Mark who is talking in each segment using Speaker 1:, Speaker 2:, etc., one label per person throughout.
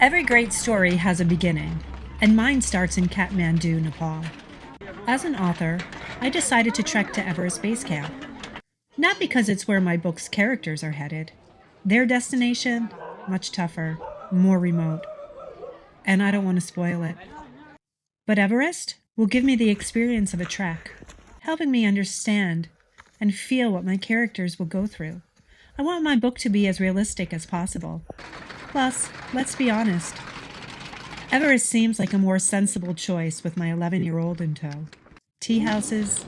Speaker 1: Every great story has a beginning, and mine starts in Kathmandu, Nepal. As an author, I decided to trek to Everest Base Camp. Not because it's where my book's characters are headed. Their destination, much tougher, more remote. And I don't want to spoil it. But Everest will give me the experience of a trek, helping me understand and feel what my characters will go through. I want my book to be as realistic as possible. Plus, let's be honest, Everest seems like a more sensible choice with my 11-year-old in tow. Tea houses,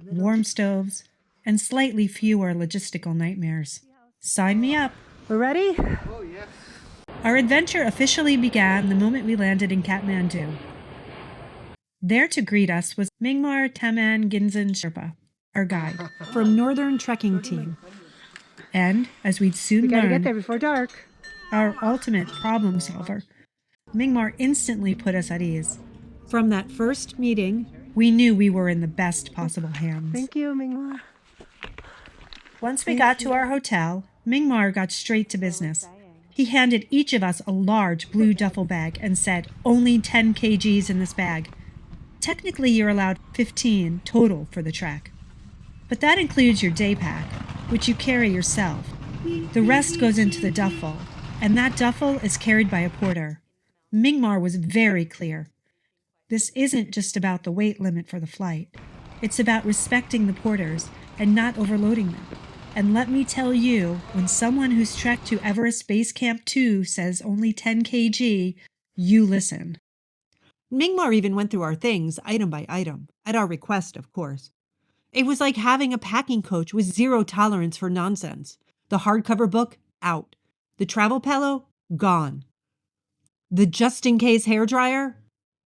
Speaker 1: warm stoves, and slightly fewer logistical nightmares. Sign me up. We're ready?
Speaker 2: Oh, yes.
Speaker 1: Our adventure officially began the moment we landed in Kathmandu. There to greet us was Mingmar Tamang Ghising Sherpa, our guide, from Northern Trekking Team. And, as we'd soon learn,
Speaker 3: get there before dark.
Speaker 1: Our ultimate problem solver, Mingmar instantly put us at ease. From that first meeting, we knew we were in the best possible hands.
Speaker 3: Thank you, Mingmar.
Speaker 1: Once we got to our hotel, Mingmar got straight to business. He handed each of us a large blue duffel bag and said, "Only 10 kgs in this bag." Technically, you're allowed 15 total for the trek. But that includes your day pack, which you carry yourself. The rest goes into the duffel, and that duffel is carried by a porter. Mingmar was very clear. This isn't just about the weight limit for the flight. It's about respecting the porters and not overloading them. And let me tell you, when someone who's trekked to Everest Base Camp 2 says only 10 kg, you listen.
Speaker 4: Mingmar even went through our things item by item, at our request, of course. It was like having a packing coach with zero tolerance for nonsense. The hardcover book, out. The travel pillow, gone. The just-in-case hairdryer?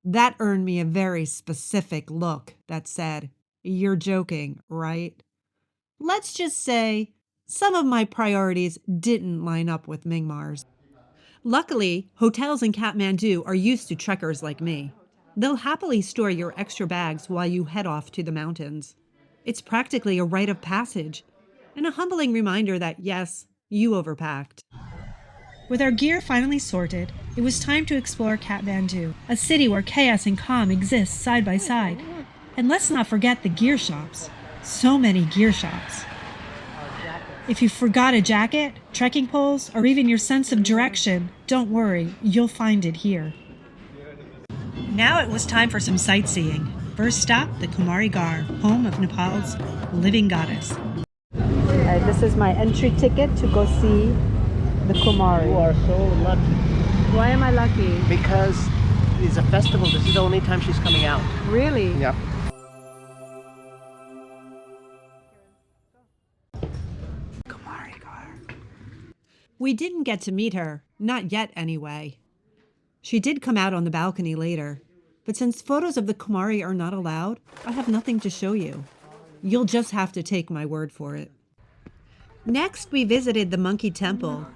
Speaker 4: That earned me a very specific look that said, "You're joking, right?" Let's just say some of my priorities didn't line up with Mingmar's. Luckily, hotels in Kathmandu are used to trekkers like me. They'll happily store your extra bags while you head off to the mountains. It's practically a rite of passage, and a humbling reminder that, yes, you overpacked.
Speaker 1: With our gear finally sorted, it was time to explore Kathmandu, a city where chaos and calm exist side by side. And let's not forget the gear shops. So many gear shops. If you forgot a jacket, trekking poles, or even your sense of direction, don't worry, you'll find it here. Now it was time for some sightseeing. First stop, the Kumari Gar, home of Nepal's living goddess.
Speaker 3: This is my entry ticket to go see the Kumari.
Speaker 2: You are so lucky.
Speaker 3: Why am I lucky?
Speaker 2: Because it's a festival. This is the only time she's coming out.
Speaker 3: Really?
Speaker 2: Yeah.
Speaker 4: We didn't get to meet her, not yet anyway. She did come out on the balcony later, but since photos of the Kumari are not allowed, I have nothing to show you. You'll just have to take my word for it. Next, we visited the Monkey Temple.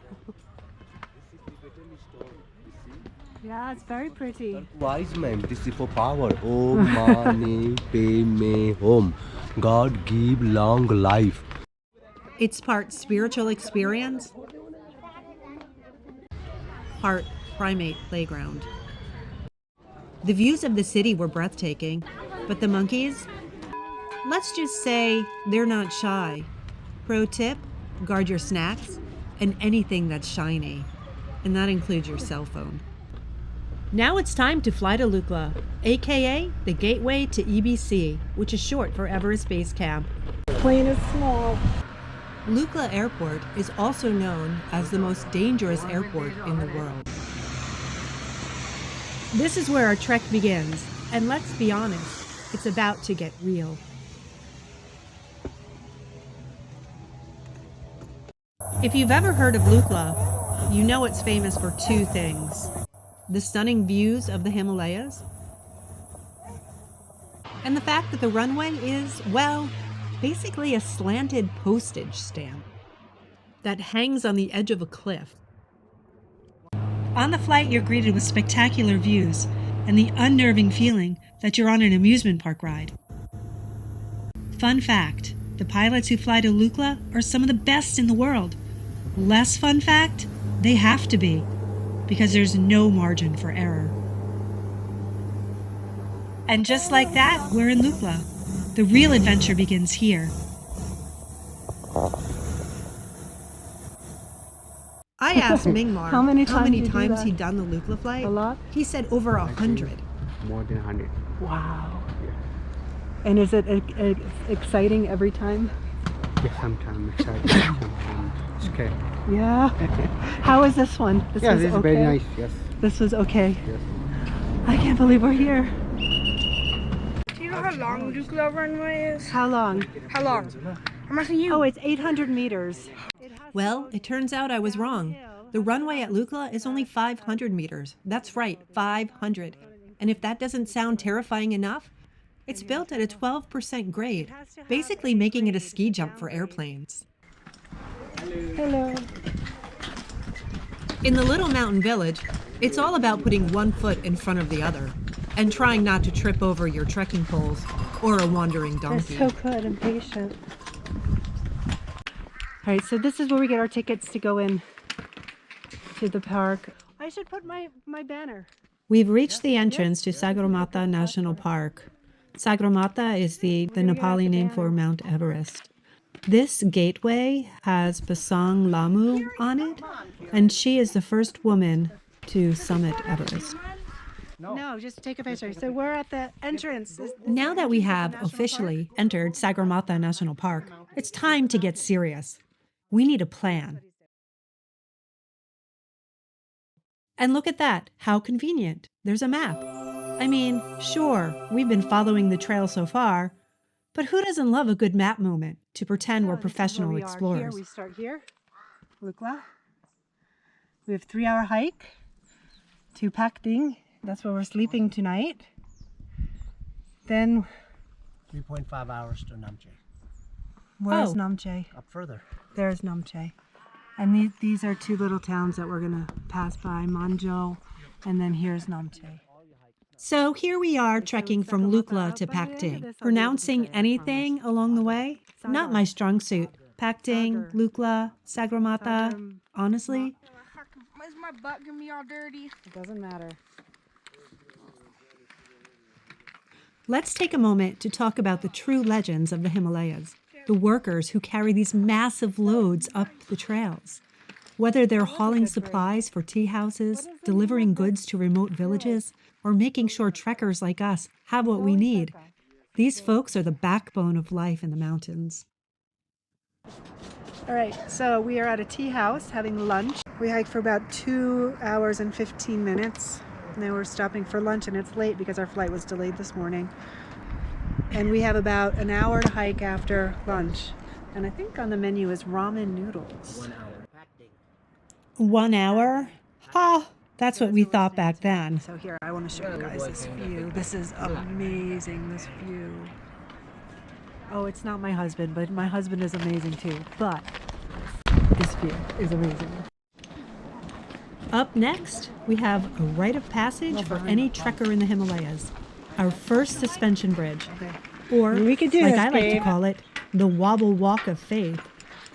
Speaker 3: Yeah, it's very pretty.
Speaker 5: Wise man, receive for power. Om mani padme hum. God give long life.
Speaker 4: It's part spiritual experience, part primate playground. The views of the city were breathtaking, but the monkeys? Let's just say they're not shy. Pro tip, guard your snacks and anything that's shiny, and that includes your cell phone. Now it's time to fly to Lukla, aka the gateway to EBC, which is short for Everest Base Camp.
Speaker 3: Plane is small.
Speaker 4: Lukla Airport is also known as the most dangerous airport in the world. This is where our trek begins, and let's be honest, it's about to get real. If you've ever heard of Lukla, you know it's famous for two things: the stunning views of the Himalayas, and the fact that the runway is, well, basically a slanted postage stamp that hangs on the edge of a cliff.
Speaker 1: On the flight, you're greeted with spectacular views and the unnerving feeling that you're on an amusement park ride. Fun fact, the pilots who fly to Lukla are some of the best in the world. Less fun fact, they have to be, because there's no margin for error. And just like that, we're in Lukla. The real adventure begins here.
Speaker 4: I asked Mingmar
Speaker 3: How many times you do
Speaker 4: times
Speaker 3: that?
Speaker 4: he'd done the Lukla flight.
Speaker 3: A lot?
Speaker 4: He said over 100.
Speaker 6: More than 100.
Speaker 3: Wow. And is it exciting every time?
Speaker 6: Yeah, sometimes exciting, sometimes scary.
Speaker 3: Yeah. How is this one? This
Speaker 6: Yeah,
Speaker 3: was
Speaker 6: this is
Speaker 3: okay?
Speaker 6: very nice. Yes.
Speaker 3: This was okay.
Speaker 6: Yes.
Speaker 3: I can't believe we're here.
Speaker 7: Do you know how long Lukla runway is?
Speaker 3: How long?
Speaker 7: How long? I'm asking you.
Speaker 3: Oh, it's 800 meters.
Speaker 4: Well, it turns out I was wrong. The runway at Lukla is only 500 meters. That's right, 500. And if that doesn't sound terrifying enough, it's built at a 12% grade, basically making it a ski jump for airplanes.
Speaker 3: Hello.
Speaker 4: In the little mountain village, it's all about putting one foot in front of the other and trying not to trip over your trekking poles or a wandering
Speaker 3: They're
Speaker 4: donkey.
Speaker 3: so good and patient. All right, so this is where we get our tickets to go in to the park. I should put my banner.
Speaker 1: We've reached the entrance to Sagarmatha National Park. Sagarmatha is the Nepali name for Mount Everest. This gateway has Basang Lamu on it, and she is the first woman to summit Everest.
Speaker 3: No, just take a picture. So we're at the entrance.
Speaker 1: Now that we have officially entered Sagarmatha National Park, it's time to get serious. We need a plan. And look at that, how convenient. There's a map. I mean, sure, we've been following the trail so far, but who doesn't love a good map moment to pretend we're professional explorers?
Speaker 3: Here, we start here, Lukla. We have a 3-hour hike to Phakding. That's where we're sleeping tonight. Then,
Speaker 2: 3.5 hours to Namche.
Speaker 3: where's
Speaker 1: Oh.
Speaker 3: Namche?
Speaker 2: Up further.
Speaker 3: There's Namche. And these are 2 little towns that we're going to pass by, Manjo, and then here's Namche.
Speaker 1: So here we are trekking from Lukla to Phakding. Pronouncing anything along the way? Not my strong suit. Phakding, Lukla, Sagarmatha. Honestly,
Speaker 7: Is my butt gonna be all dirty?
Speaker 3: It doesn't matter.
Speaker 1: let's take a moment to talk about the true legends of the Himalayas, the workers who carry these massive loads up the trails. Whether they're hauling supplies for tea houses, delivering goods to remote villages, or making sure trekkers like us have what we need, these folks are the backbone of life in the mountains.
Speaker 3: All right, so we are at a tea house having lunch. We hiked for about 2 hours and 15 minutes. And then we're stopping for lunch, and it's late because our flight was delayed this morning. And we have about an hour to hike after lunch. And I think on the menu is ramen noodles.
Speaker 2: 1 hour.
Speaker 1: 1 hour? Ah, that's what we thought back then.
Speaker 3: So here, I want to show you guys this view. This is amazing, this view. Oh, it's not my husband, but my husband is amazing too. But this view is amazing.
Speaker 1: Up next, we have a rite of passage for any trekker in the Himalayas. Our first suspension bridge. Or,
Speaker 3: We could do
Speaker 1: like
Speaker 3: this,
Speaker 1: I like to
Speaker 3: babe.
Speaker 1: call it, the wobble walk of faith.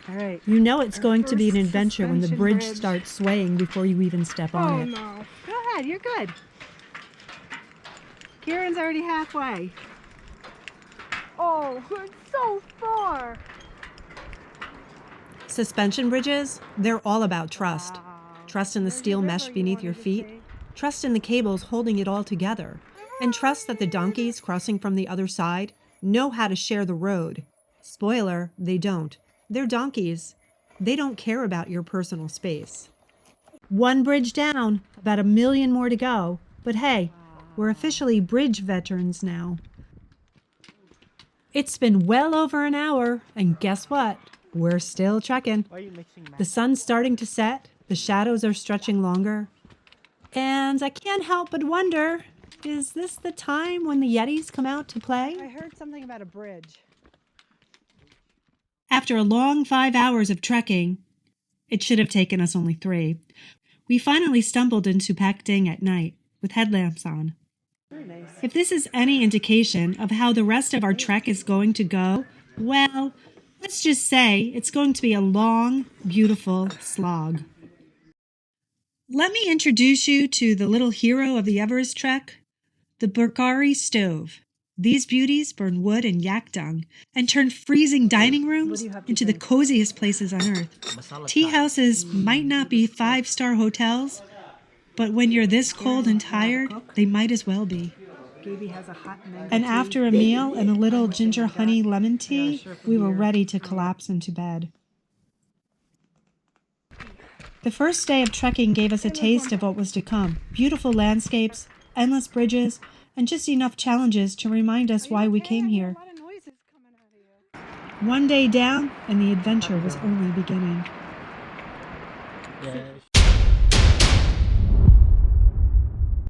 Speaker 3: All right.
Speaker 1: You know it's going to be an
Speaker 3: first
Speaker 1: adventure when the
Speaker 3: suspension
Speaker 1: bridge
Speaker 3: bridge.
Speaker 1: starts swaying before you even step on
Speaker 7: Oh
Speaker 1: it.
Speaker 7: no.
Speaker 3: Go ahead, you're good. Kieran's already halfway.
Speaker 7: Oh, it's so far.
Speaker 1: Suspension bridges, they're all about trust. Trust in the steel mesh beneath your feet, trust in the cables holding it all together, and trust that the donkeys crossing from the other side know how to share the road. Spoiler, they don't. They're donkeys. They don't care about your personal space. One bridge down, about 1 million more to go. But hey, we're officially bridge veterans now. It's been well over an hour, and guess what? We're still trekking.
Speaker 2: Why are you mixing
Speaker 1: The sun's starting to set, the shadows are stretching longer. And I can't help but wonder, is this the time when the Yetis come out to play?
Speaker 3: I heard something about a bridge.
Speaker 1: After a long 5 hours of trekking, it should have taken us only 3, we finally stumbled into Phakding at night with headlamps on.
Speaker 3: Very nice.
Speaker 1: If this is any indication of how the rest of our trek is going to go, well, let's just say it's going to be a long, beautiful slog. Let me introduce you to the little hero of the Everest trek, the Burkari stove. These beauties burn wood and yak dung and turn freezing dining rooms into the coziest places on earth. Tea houses might not be 5-star hotels, but when you're this cold and tired, they might as well be.
Speaker 3: Gaby has a hot mango
Speaker 1: And
Speaker 3: tea.
Speaker 1: after a meal and a little ginger honey lemon tea, we were ready to collapse into bed. The first day of trekking gave us a taste of what was to come. Beautiful landscapes, endless bridges, and just enough challenges to remind us why we came here.
Speaker 7: A lot of noises coming out of you.
Speaker 1: One day down, and the adventure was only beginning.
Speaker 2: Yeah,